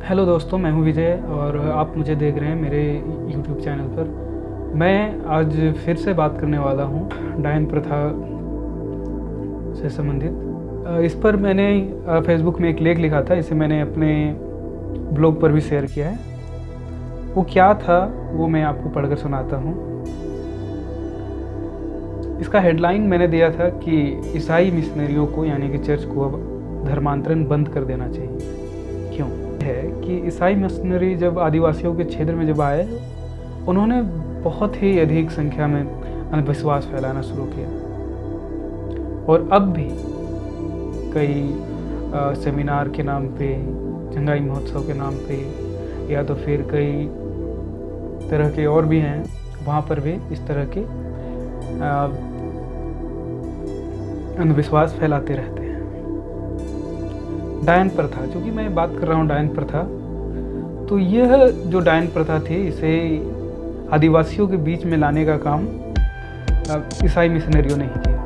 Hello दोस्तों, मैं हूं विजय और आप मुझे देख रहे हैं मेरे यूट्यूब चैनल पर। मैं आज फिर से बात करने वाला हूं डायन प्रथा से संबंधित। इस पर मैंने फेसबुक में एक लेख लिखा था, इसे मैंने अपने ब्लॉग पर भी शेयर किया है। वो क्या था वो मैं आपको पढ़कर सुनाता हूं। इसका हेडलाइन मैंने दिया था कि ईसाई मिशनरियों को यानी कि चर्च को अब धर्मांतरण बंद कर देना चाहिए। क्यों है कि ईसाई मिशनरी जब आदिवासियों के क्षेत्र में जब आए, उन्होंने बहुत ही अधिक संख्या में अंधविश्वास फैलाना शुरू किया। और अब भी कई सेमिनार के नाम पे, जंगाई महोत्सव के नाम पे, या तो फिर कई तरह के और भी हैं, वहाँ पर भी इस तरह के अंधविश्वास फैलाते रहते हैं। डायन प्रथा, चूँकि मैं बात कर रहा हूँ डायन प्रथा, तो यह जो डायन प्रथा थी, इसे आदिवासियों के बीच में लाने का काम ईसाई मिशनरियों ने ही किया।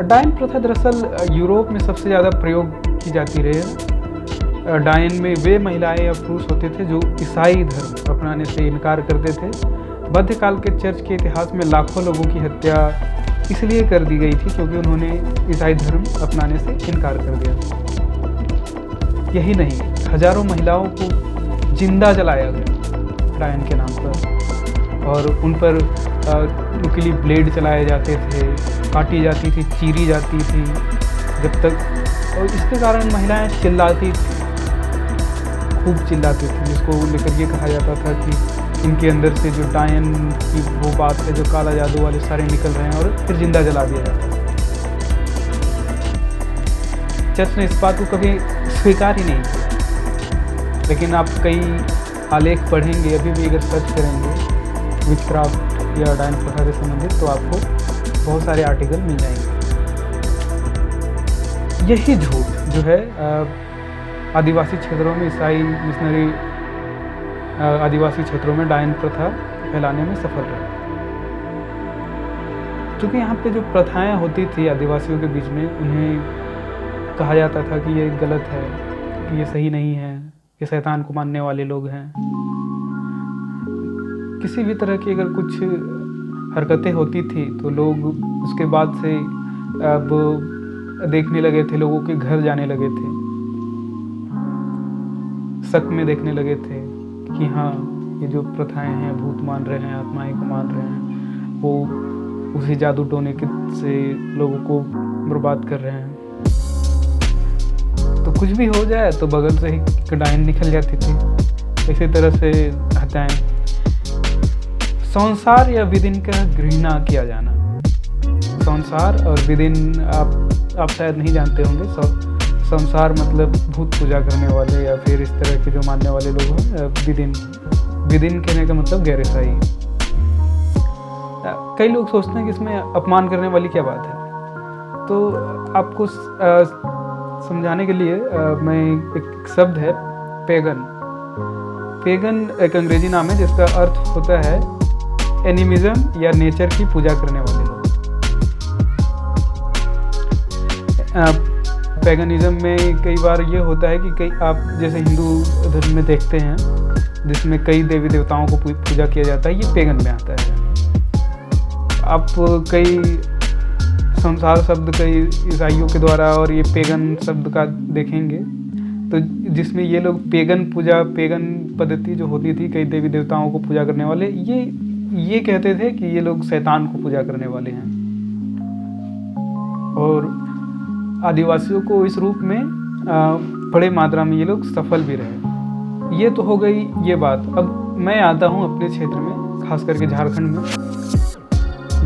डायन प्रथा दरअसल यूरोप में सबसे ज़्यादा प्रयोग की जाती रही। डायन में वे महिलाएं या पुरुष होते थे जो ईसाई धर्म अपनाने से इनकार करते थे। मध्यकाल के चर्च के इतिहास में लाखों लोगों की हत्या इसलिए कर दी गई थी क्योंकि उन्होंने ईसाई धर्म अपनाने से इनकार कर दिया। यही नहीं, हजारों महिलाओं को जिंदा जलाया गया डायन के नाम पर, और उन पर नुकीली ब्लेड चलाए जाते थे, काटी जाती थी, चीरी जाती थी जब तक। और इसके कारण महिलाएं चिल्लाती थी, खूब चिल्लाती थी, जिसको लेकर ये कहा जाता था कि इनके अंदर से जो डायन की वो बात है, जो काला जादू वाले सारे निकल रहे हैं, और फिर जिंदा जला दिया जाता है। चर्च ने इस बात को कभी स्वीकार ही नहीं किया। लेकिन आप कई आलेख पढ़ेंगे, अभी भी अगर सर्च करेंगे विचक्राफ्ट या डायन प्रथा से संबंधित, तो आपको बहुत सारे आर्टिकल मिल जाएंगे। यही झूठ जो है आदिवासी क्षेत्रों में ईसाई मिशनरी आदिवासी क्षेत्रों में डायन प्रथा फैलाने में सफल रहे। क्योंकि यहाँ पे जो प्रथाएं होती थी आदिवासियों के बीच में, उन्हें कहा जाता था कि ये गलत है, कि ये सही नहीं है, ये शैतान को मानने वाले लोग हैं। किसी भी तरह की अगर कुछ हरकतें होती थी तो लोग उसके बाद से अब देखने लगे थे, लोगों के घर जाने लगे थे, शक में देखने लगे थे कि हाँ, ये जो प्रथाएं हैं, भूत मान रहे हैं, आत्माएं को मान रहे हैं, वो उसी जादू टोने से लोगों को बर्बाद कर रहे हैं। तो कुछ भी हो जाए तो बगल से ही डायन निकल जाती थी। इसी तरह से हत्याएं, संसार या विदिन का घृणा किया जाना। संसार और विदिन आप शायद नहीं जानते होंगे। संसार मतलब भूत पूजा करने वाले या फिर इस तरह के जो मानने वाले लोग हैं। विदिन कहने का मतलब गैर ईसाई। कई लोग सोचते हैं कि इसमें अपमान करने वाली क्या बात है। तो आपको समझाने के लिए मैं एक शब्द है पेगन। पेगन एक अंग्रेजी नाम है जिसका अर्थ होता है एनिमिज्म या नेचर की पूजा करने वाले लोग। पैगनिज्म में कई बार ये होता है कि कई आप जैसे हिंदू धर्म में देखते हैं जिसमें कई देवी देवताओं को पूजा किया जाता है, ये पेगन में आता है। आप कई संसार शब्द कई ईसाइयों के द्वारा और ये पेगन शब्द का देखेंगे, तो जिसमें ये लोग पेगन पूजा, पेगन पद्धति जो होती थी, कई देवी देवताओं को पूजा करने वाले, ये कहते थे कि ये लोग शैतान को पूजा करने वाले हैं। और आदिवासियों को इस रूप में बड़े मात्रा में ये लोग सफल भी रहे। ये तो हो गई ये बात। अब मैं आता हूँ अपने क्षेत्र में, खास करके झारखंड में।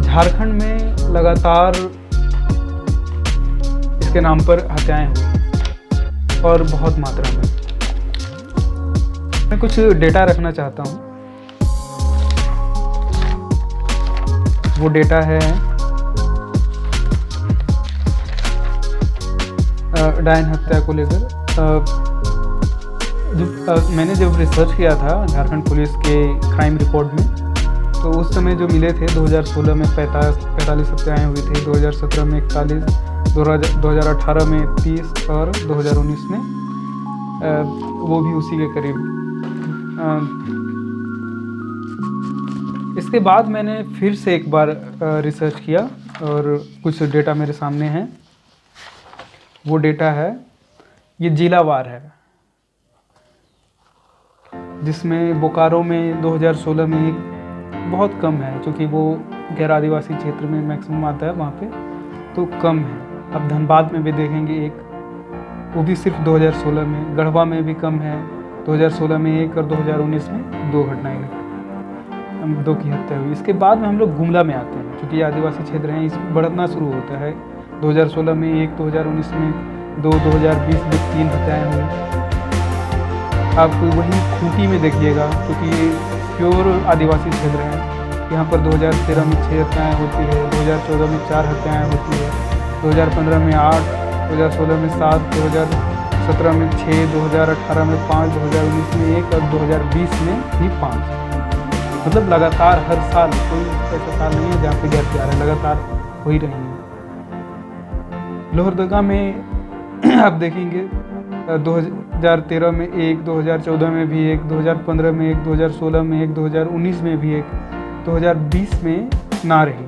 झारखंड में लगातार इसके नाम पर हत्याएं हुई और बहुत मात्रा में। मैं कुछ डेटा रखना चाहता हूँ। वो डेटा है डायन हत्या को लेकर। मैंने जब रिसर्च किया था झारखंड पुलिस के क्राइम रिपोर्ट में, तो उस समय जो मिले थे 2016 में 45 हत्याएँ हुई थी, 2017 में 41, 2018 में 30 और 2019 में वो भी उसी के करीब। इसके बाद मैंने फिर से एक बार रिसर्च किया और कुछ डेटा मेरे सामने हैं। वो डेटा है, ये जिलावार है, जिसमें बोकारो में 2016 में एक बहुत कम है, क्योंकि वो गैर आदिवासी क्षेत्र में मैक्सिमम आता है वहाँ पे, तो कम है। अब धनबाद में भी देखेंगे एक, वो भी सिर्फ 2016 में। गढ़वा में भी कम है, 2016 में एक और 2019 में 2 घटनाएं घटी, 2 की हत्या हुई। इसके बाद में हम लोग गुमला में आते हैं, क्योंकि आदिवासी क्षेत्र हैं, इसमें बढ़ना शुरू होता है। 2016 में 1, 2019 में 2, 2020 में 3 हत्याएँ हुई। आप वही खूंटी में देखिएगा, क्योंकि ये प्योर आदिवासी क्षेत्र है, यहाँ पर 2013 में 6 हत्याएँ होती है, 2014 में 4 हत्याएँ होती है, 2015 में 8, 2016 में 7, 2017 में 6, 2018 में 5, 2019 में 1 और 2020 में भी 5। मतलब लगातार हर साल, कोई ऐसा साल नहीं है जहाँ पे गिरती आ रहा है, लगातार हो ही रही है। लोहरदगा में आप देखेंगे 2013 में 1, 2014 में भी 1, 2015 में 1, 2016 में 1, 2019 में भी 1, 2020 में ना रही।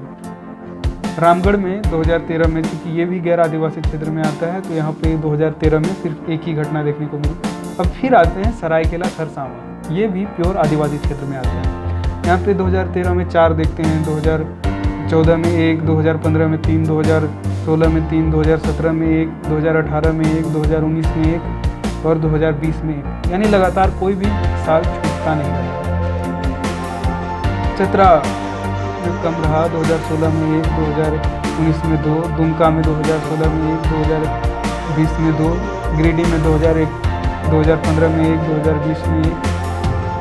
रामगढ़ में 2013 में, क्योंकि ये भी गैर आदिवासी क्षेत्र में आता है, तो यहाँ पे 2013 में सिर्फ एक ही घटना देखने को मिली। अब फिर आते हैं सरायकेला खरसावां, ये भी प्योर आदिवासी क्षेत्र में आता है। यहाँ पे 2013 में 4 देखते हैं, 2014 में 1, 2015 में 3, 2016 में 3, 2017 में 1, 2018 में 1, 2019 में 1 और 2020 में 1, यानी लगातार कोई भी साल छूटता नहीं है। चतरा में कम रहा, 2016 में 1, 2019 में 2, दुमका में 2016 में 1, 2020 में 2, गिरिडीह में 2015 में 1, 2020 में 1,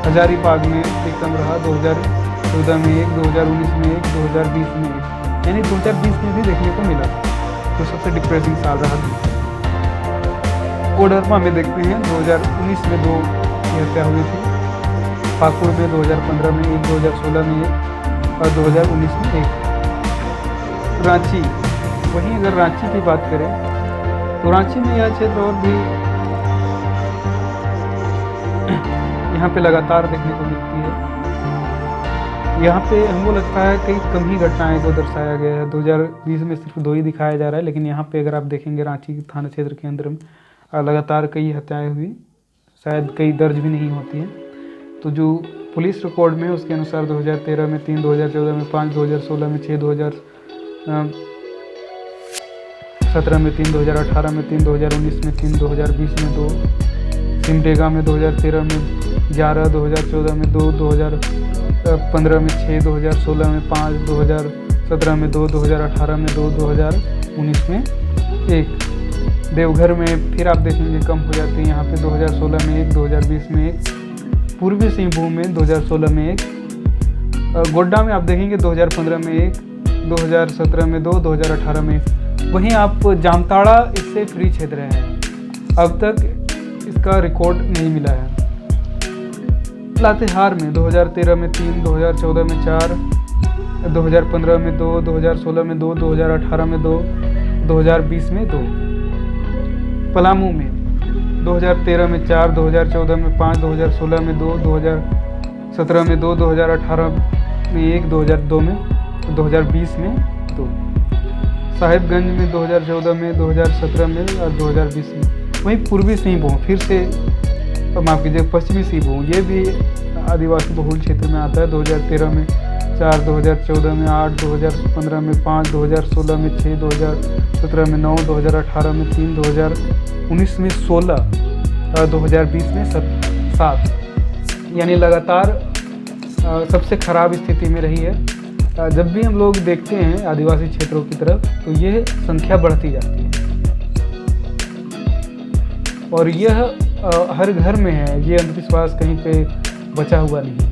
हजारीबाग में एक कम रहा, 2014 में 1, 2019 में 1, 2020 में 1, यानी 2020 में भी देखने को मिला, तो सबसे डिप्रेसिंग साल रहा। कोडरमा में देखते हैं 2019 में 2 की हत्या हुई थी, पाकुड़ में 2015 में 1, 2016 में 1 और 2019 में 1। रांची, वहीं अगर रांची की बात करें तो रांची में यह क्षेत्र और भी यहाँ पे लगातार देखने को मिलती है। यहाँ पे हमको लगता है कई कम ही घटनाएं को दर्शाया गया है, 2020 में सिर्फ 2 ही दिखाया जा रहा है, लेकिन यहाँ पे अगर आप देखेंगे रांची थाना क्षेत्र के अंदर में लगातार कई हत्याएं हुई, शायद कई दर्ज भी नहीं होती हैं। तो जो पुलिस रिकॉर्ड में उसके अनुसार 2013 में 3, 2014 में 5, 2016 में 6, 2017 में 3, 2018 में 3, 2019 में 3, 2020 में 2, सिमडेगा में 2013 में 11, 2014 में 2, 2015 में 6, 2016 में 5, 2017 में 2, 2018 में 2, 2019 में 1। देवघर में फिर आप देखेंगे कम हो जाती है, यहाँ पे 2016 में 1, 2020 में 1, पूर्वी सिंहभूम में 2016 में 1, गोड्डा में आप देखेंगे 2015 में 1, 2017 में 2, 2018 में 1। वहीं आप जामताड़ा इससे फ्री क्षेत्र है, अब तक इसका रिकॉर्ड नहीं मिला है। लातेहार में 2013 में 3, 2014 में 4, 2015 में 2, 2016 में 2, 2018 में 2, 2020 में 2। पलामू में 2013 में 4, 2014 में 5, 2016 में 2, 2017 में 2, 2018 में 1, 2002 में 2020 में 2। साहिबगंज में 2014 में, 2017 में और 2020 में। वहीं पूर्वी सिंहभूम, फिर से माफ़ कीजिए पश्चिमी सिंहभूम, ये भी आदिवासी बहुल क्षेत्र में आता है। 2013 में 4, 2014 में 8, 2015 में 5, 2016 में 6, 2017 में 9, 2018 में 3, 2019 में 16 और 2020 में 7, यानी लगातार सबसे ख़राब स्थिति में रही है। जब भी हम लोग देखते हैं आदिवासी क्षेत्रों की तरफ, तो यह संख्या बढ़ती जाती है और यह हर घर में है, ये अंधविश्वास कहीं पे बचा हुआ नहीं है।